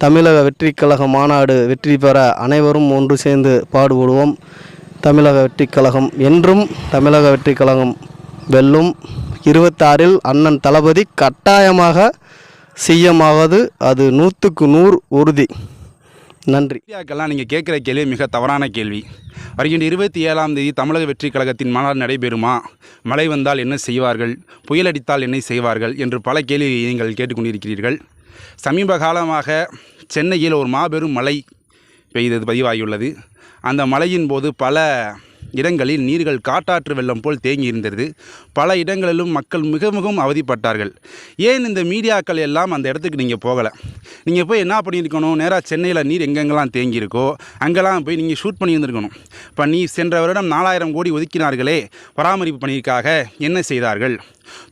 தமிழக வெற்றிக் கழக மாநாடு வெற்றி பெற அனைவரும் ஒன்று சேர்ந்து பாடுபடுவோம். தமிழக வெற்றிக் கழகம் என்றும் தமிழக வெற்றிக் கழகம் வெல்லும். 26இல் அண்ணன் தளபதி கட்டாயமாக சிஎம்மாவது அது 100க்கு 100 உறுதி. நன்றி. மீடியாக்கெல்லாம் நீங்கள் கேட்குற கேள்வி மிக தவறான கேள்வி. வருகின்ற 27ஆம் தேதி தமிழக வெற்றி கழகத்தின் மாநாடு நடைபெறுமா? மழை வந்தால் என்ன செய்வார்கள்? புயல் அடித்தால் என்ன செய்வார்கள் என்று பல கேள்வி நீங்கள் கேட்டுக்கொண்டிருக்கிறீர்கள். சமீப காலமாக சென்னையில் ஒரு மாபெரும் மழை பெய்தது பதிவாகியுள்ளது. அந்த மழையின் போது பல இடங்களில் நீர்கள் காட்டாற்று வெள்ளம் போல் தேங்கி இருந்தது. பல இடங்களிலும் மக்கள் மிகவும் அவதிப்பட்டார்கள். ஏன் இந்த மீடியாக்கள் எல்லாம் அந்த இடத்துக்கு நீங்கள் போகலை? நீங்கள் போய் என்ன பண்ணியிருக்கணும்? நேராக சென்னையில் நீர் எங்கெங்கெல்லாம் தேங்கியிருக்கோ அங்கெல்லாம் போய் நீங்கள் ஷூட் பண்ணி இருந்திருக்கணும். இப்போ நீ சென்ற வருடம் 4000 கோடி ஒதுக்கினார்களே பராமரிப்பு பணிக்காக, என்ன செய்தார்கள்?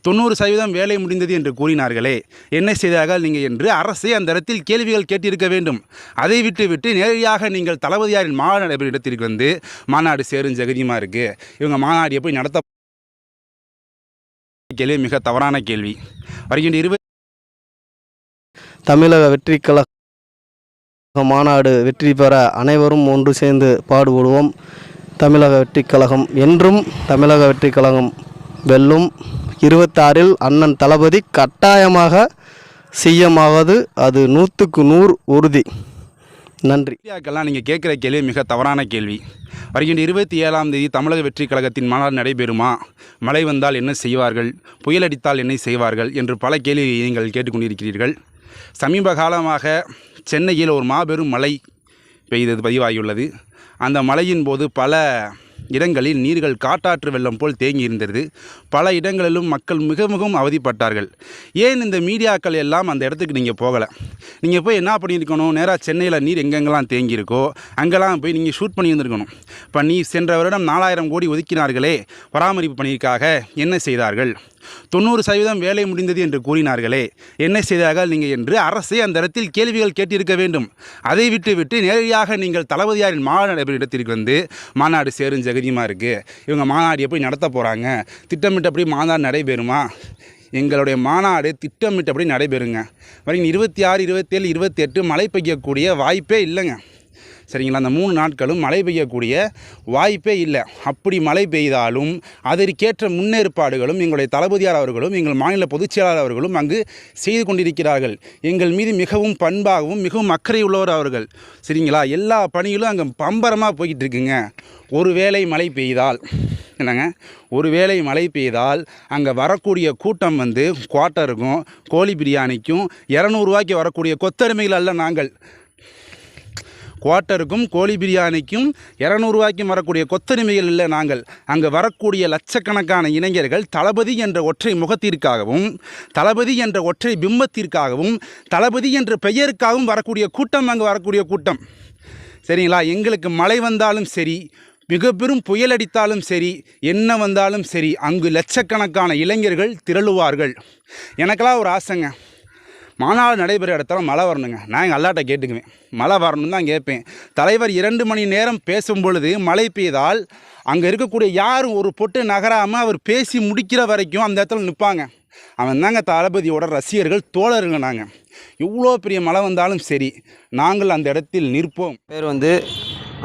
90% வேலை முடிந்தது என்று கூறினார்களே, என்ன செய்தார்கள் நீங்கள் என்று அரசே அந்த இடத்தில் கேள்விகள் கேட்டிருக்க வேண்டும். அதை விட்டு நேரடியாக நீங்கள் தளபதியாரின் மாநாடு இடத்திற்கு வந்து மாநாடு சேரும் ஜெகதியமாக இருக்குது, இவங்க மாநாடு எப்படி நடத்த கேள்வி மிக தவறான கேள்வி. வருகின்ற தமிழக வெற்றிக் கழக மாநாடு வெற்றி பெற அனைவரும் ஒன்று சேர்ந்து பாடுபடுவோம். தமிழக வெற்றிக் கழகம் என்றும் தமிழக வெற்றிக் கழகம் வெல்லும். 26இல் அண்ணன் தளபதி கட்டாயமாக சிஎம்மாவது அது 100க்கு 100 உறுதி. நன்றி. மீடியாக்கெல்லாம் நீங்கள் கேட்குற கேள்வி மிக தவறான கேள்வி. வருகின்ற 27ஆம் தேதி தமிழக வெற்றி கழகத்தின் மாநாடு நடைபெறுமா? மழை வந்தால் என்ன செய்வார்கள்? புயல் அடித்தால் என்ன செய்வார்கள் என்று பல கேள்வி நீங்கள் கேட்டுக்கொண்டிருக்கிறீர்கள். சமீப காலமாக சென்னையில் ஒரு மாபெரும் மழை பெய்தது பதிவாகியுள்ளது. அந்த மழையின் போது பல இடங்களில் நீர்கள் காட்டாற்று வெள்ளம் போல் தேங்கி இருந்தது. பல இடங்களிலும் மக்கள் மிகவும் அவதிப்பட்டார்கள். ஏன் இந்த மீடியாக்கள் எல்லாம் அந்த இடத்துக்கு நீங்கள் போகலை? நீங்கள் போய் என்ன பண்ணியிருக்கணும்? நேராக சென்னையில் நீர் எங்கெங்கெல்லாம் தேங்கியிருக்கோ அங்கெல்லாம் போய் நீங்கள் ஷூட் பண்ணி இருந்திருக்கணும். இப்போ நீ சென்ற வருடம் 4000 கோடி ஒதுக்கினார்களே பராமரிப்பு பணிக்காக, என்ன செய்தார்கள்? 90% வேலை முடிந்தது என்று கூறினார்களே, என்ன செய்தார்கள் நீங்கள் என்று அரசே அந்த இடத்தில் கேள்விகள் கேட்டிருக்க வேண்டும். அதை விட்டு நேரடியாக நீங்கள் தளபதியாரின் மாநாடு இடத்திற்கு வந்து மாநாடு சேரும் ஜெகதியமாக இருக்குது, இவங்க மாநாடு எப்படி நடத்த போகிறாங்க, திட்டமிட்டபடி மாநாடு நடைபெறுமா? எங்களுடைய மாநாடு திட்டமிட்டபடி நடைபெறுங்க. வரைக்கும் 26, 27, 28 மழை பெய்யக்கூடிய வாய்ப்பே இல்லைங்க. சரிங்களா? அந்த 3 நாட்களும் மழை பெய்யக்கூடிய வாய்ப்பே இல்லை. அப்படி மழை பெய்தாலும் அதற்கேற்ற முன்னேற்பாடுகளும் எங்களுடைய தளபதியார் அவர்களும் எங்கள் மாநில பொதுச்செயலாளர் அவர்களும் அங்கு செய்து கொண்டிருக்கிறார்கள். எங்கள் மீது மிகவும் பண்பாகவும் மிகவும் அக்கறை உள்ளவர் அவர்கள். சரிங்களா? எல்லா பணிகளும் அங்கே பம்பரமாக போய்கிட்டு இருக்குங்க. ஒருவேளை மழை பெய்தால் என்னங்க, ஒருவேளை மழை பெய்தால் அங்கே வரக்கூடிய கூட்டம் வந்து குவார்ட்டருக்கும் கோழி பிரியாணிக்கும் 200 ரூபாய்க்கு வரக்கூடிய கொத்தடிமைகள் அல்ல நாங்கள். குவார்ட்டருக்கும் கோழி பிரியாணிக்கும் 200 ரூபாய்க்கும் வரக்கூடிய கொத்தடிமைகள் இல்லை நாங்கள். அங்கே வரக்கூடிய லட்சக்கணக்கான இளைஞர்கள் தளபதி என்ற ஒற்றை முகத்திற்காகவும், தளபதி என்ற ஒற்றை பிம்பத்திற்காகவும், தளபதி என்ற பெயருக்காகவும் வரக்கூடிய கூட்டம் அங்கே வரக்கூடிய கூட்டம். சரிங்களா? எங்களுக்கு மழை வந்தாலும் சரி, மிக பெரும் புயல் அடித்தாலும் சரி, என்ன வந்தாலும் சரி, அங்கு லட்சக்கணக்கான இளைஞர்கள் திரளுவார்கள். எனக்கெல்லாம் ஒரு ஆசைங்க, மாநாடு நடைபெற இடத்துல மழை வரணுங்க. நான் எங்கள் அல்லாட்ட கேட்டுக்குவேன், மழை வரணும்னு தான் கேட்பேன். தலைவர் 2 மணி நேரம் பேசும் பொழுது மழை பெய்தால் அங்கே இருக்கக்கூடிய யாரும் ஒரு பொட்டு நகராமல் அவர் பேசி முடிக்கிற வரைக்கும் அந்த இடத்துல நிற்பாங்க. அவன் தாங்க தளபதியோட ரசிகர்கள், தோழருங்க. நாங்கள் இவ்வளோ பெரிய மழை வந்தாலும் சரி, நாங்கள் அந்த இடத்தில் நிற்போம். பேர் வந்து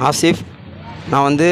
ஆசிஃப். நான் வந்து